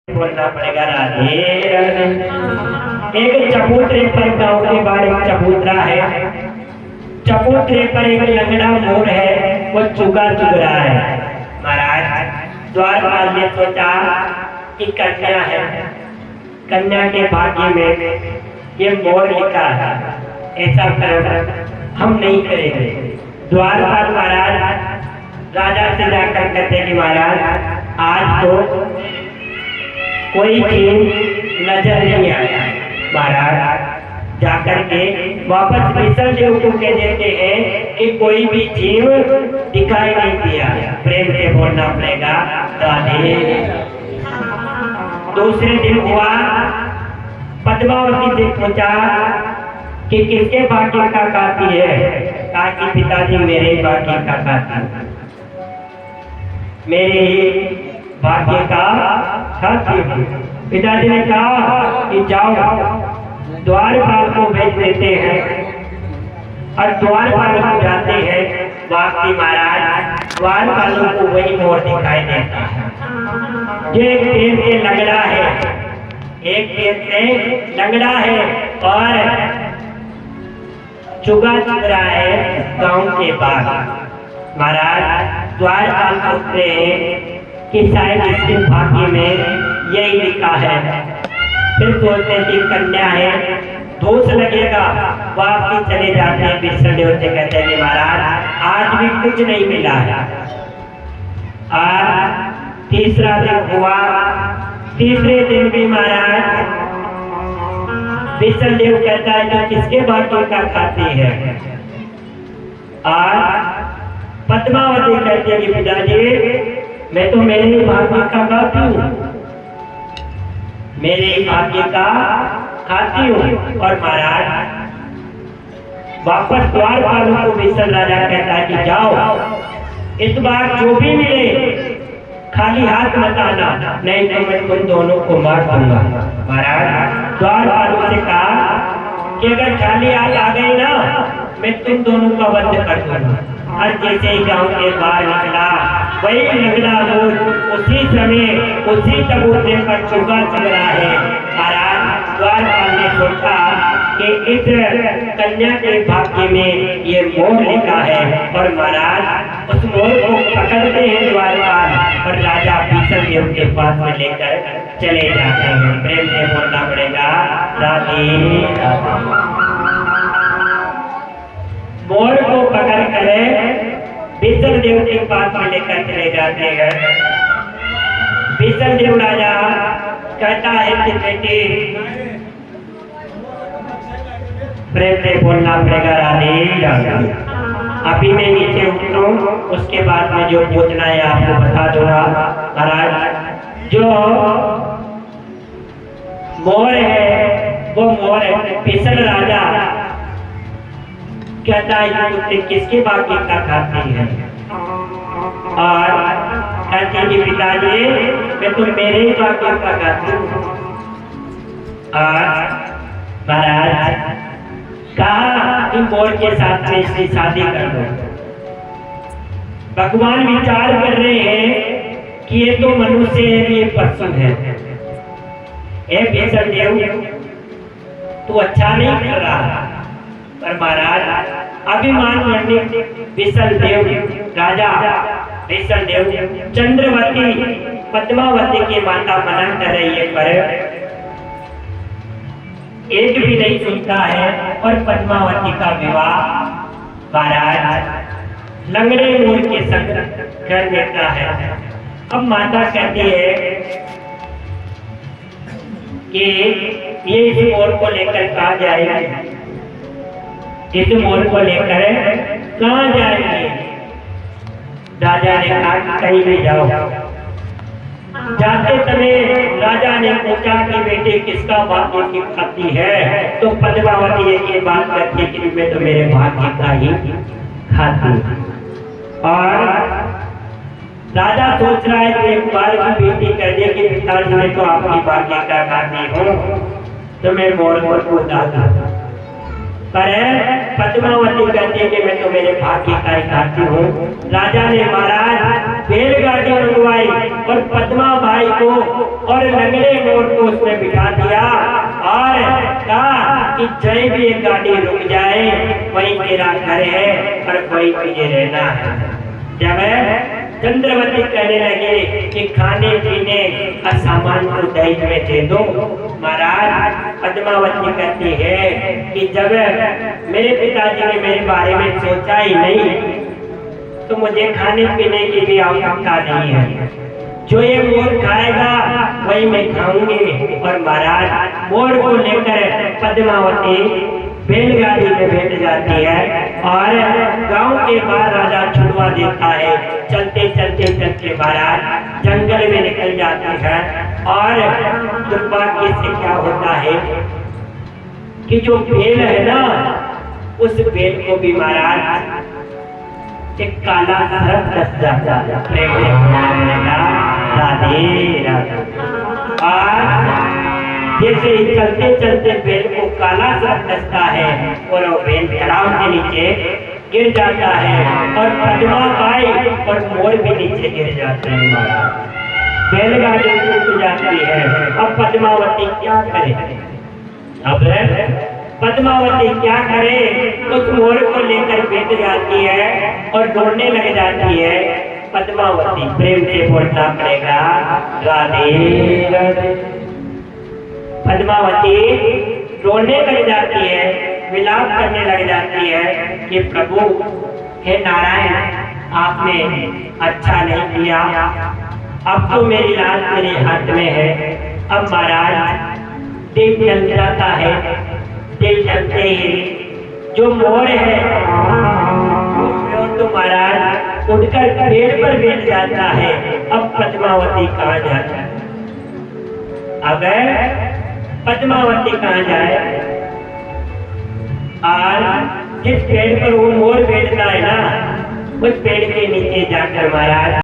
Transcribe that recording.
बोलना पड़ेगा राधे राधे। एक चबूतरे पर गांव के बाहर एक चबूतरा है। चबूतरे पर एक लंगड़ा मोर है, वो चुगा चुग रहा है। महाराज द्वारपाल ने सोचा कि कन्या है, कन्या के भाग्य में ये मोर लिखा है, ऐसा कर्म हम नहीं करेंगे। द्वारपाल महाराज राजा से जाकर कहते कि महाराज आज तो कोई चीज नजर नहीं आया। महाराज जाकर के वापस विसल देव को कह देते हैं कि कोई भी जीव दिखाई नहीं दिया। प्रेम से बोलना पड़ेगा राधे। दूसरे दिन हुआ, पद्मावती से पूछा कि किसके भाग्य का काती है? कहा कि पिताजी मेरे भाग्य का काती, मेरे भाग्य का साथी। पिताजी ने कहा कि जाओ द्वारपाल को भेज देते हैं। और द्वारपाल को जाते हैं, वापसी महाराज द्वारपालों को वही मोर दिखाई देता है जो एक पेड़ से लंगड़ा है, एक पेड़ से लंगड़ा है और चुगा चुग रहा है गांव के बाहर। महाराज द्वारपाल सोचते हैं कि शायद इसके भाग्य में यही लिखा है। फिर सोचते हैं कि कन्या है, दोष लगेगा, वापसी चले जाते हैं। विष्णु देव से कहते हैं कि महाराज आज भी कुछ नहीं मिला है। आज तीसरा दिन हुआ, तीसरे दिन भी महाराज विष्णु देव कहता है कि किसके भाग्य का खाती है? आज पद्मावती कहती है कि पिताजी मैं तो मेरे ही भाग्य का खाती हूँ, मेरे ही भाग्य का खाती हूँ। और महाराज वापस द्वारपालों को विष्णु राजा कहता है कि जाओ इस बार जो भी मिले खाली हाथ मत आना, नहीं तो मैं तुम दोनों को मार दूंगा। महाराज द्वारपालों से कहा कि अगर खाली हाथ आ गई ना, मैं तुम दोनों का वध कर दूंगा। और जैसे ही गांव के बाहर निकला, वही लंगड़ा मोर उसी समय उसी चबूतरे पर चुगा चुग रहा है। महाराज द्वारपाल ने सोचा कि इस कन्या के भाग्य में ये मोर लिखा है। और महाराज उस मोर को पकड़ते हैं द्वारपाल और राजा विष्णु देव के पास में लेकर चले जाते हैं। प्रेम से बोलना पड़ेगा राधे राधे। मोर को पकड़ कर विष्णु देव के पास में लेकर चले जाते हैं। विष्णु देव राजा कहता है कि बेटी, प्रेम से बोलना पड़ेगा राधे राधे। अभी मैं नीचे उतरूं, उसके बाद में जो पूछना है आपको बता दूंगा। महाराज जो मोर है वो मोर है, विष्णु राजा कहता है कि किसके भाग्य का खाती है? और कहती है कि पिताजी मैं तो मेरे ही भाग्य का खाती हूँ। और महाराज कहा कि मोर के साथ में इसकी शादी कर दो। भगवान विचार कर रहे हैं कि ये तो मनुष्य है, ये पशु है। विष्णु देव तू अच्छा नहीं कर रहा। पर महाराज अभिमान करने विष्णु देव राजा विष्णु देव चंद्रवती पद्मावती की माता मना कर रही है, पर एक भी नहीं सुनता है और पद्मावती का विवाह महाराज लंगड़े मोर के संग कर देता है। अब माता कहती है कि ये इस मोर को लेकर कहाँ जाएगी? इस मोर को लेकर कहाँ जाएंगे? राजा ने कहा कहीं भी जाओ। जाते समय राजा ने पूछा कि बेटे किसका भाग्य की खाती है? तो पद्मावती ये बात करती है कि मैं तो मेरे भाग्य का ही खाती। और राजा सोच रहा है कि एक बार की बेटी कह दे कि पिताजी मैं तो आपकी भाग्य का खाती हूँ, तो मैं मोर को दादा पर पद्मावती कहती है कि मैं तो मेरे भाग्य का ही खाती हूँ। राजा ने महाराज बैलगाड़ी मंगवाई और पद्मा बाई को और लंगड़े मोर को उसमें बिठा दिया और कहा कि जय भी एक गाड़ी रुक जाए वही तेरा घर है और वही तुझे रहना है। जब चंद्रवती कहने लगे कि खाने पीने का सामान को दहेज में दे दो, महाराज पद्मावती कहती है कि जब मेरे पिताजी ने मेरे बारे में सोचा ही नहीं तो मुझे खाने पीने की भी आवश्यकता नहीं है। जो ये मोर खाएगा वही मैं खाऊंगी। और महाराज मोर को लेकर पद्मावती बैलगाड़ी में बैठ जाती है और गांव के बाहर राजा छुड़वा देता है। चलते चलते चलते महाराज जंगल में निकल जाते हैं और दुर्भाग्य से क्या होता है कि जो बैल है ना उस बैल को भी महाराज एक काला सर्प डस जाता है। राधे राधे। और जैसे ही चलते चलते बैल को काला सर्प डसता है और वो बैल तालाब के नीचे गिर जाता है और पद्मा बाई और मोर भी नीचे गिर जाते हैं। महाराज बैलगाड़ी टूट जाती है। अब पद्मावती क्या करे? अब पद्मावती क्या करे? उस मोर को लेकर बैठ जाती है और दौड़ने लग जाती है। पद्मावती प्रेम से बोलना पड़ेगा राधे राधे। पद्मावती रोने लग जाती है, विलाप करने लग जाती है कि प्रभु हे नारायण आपने अच्छा नहीं किया, अब तो मेरी लाश मेरे हाथ में है। अब महाराज दिन जल जाता है। दिन जलते ही जो मोर है तो महाराज उठकर पेड़ पर बैठ जाता है। अब पद्मावती कहाँ जाता है? अब पद्मावती कहाँ जाए? और जिस पेड़ पर वो मोर बैठता है ना उस पेड़ के नीचे जाकर महाराज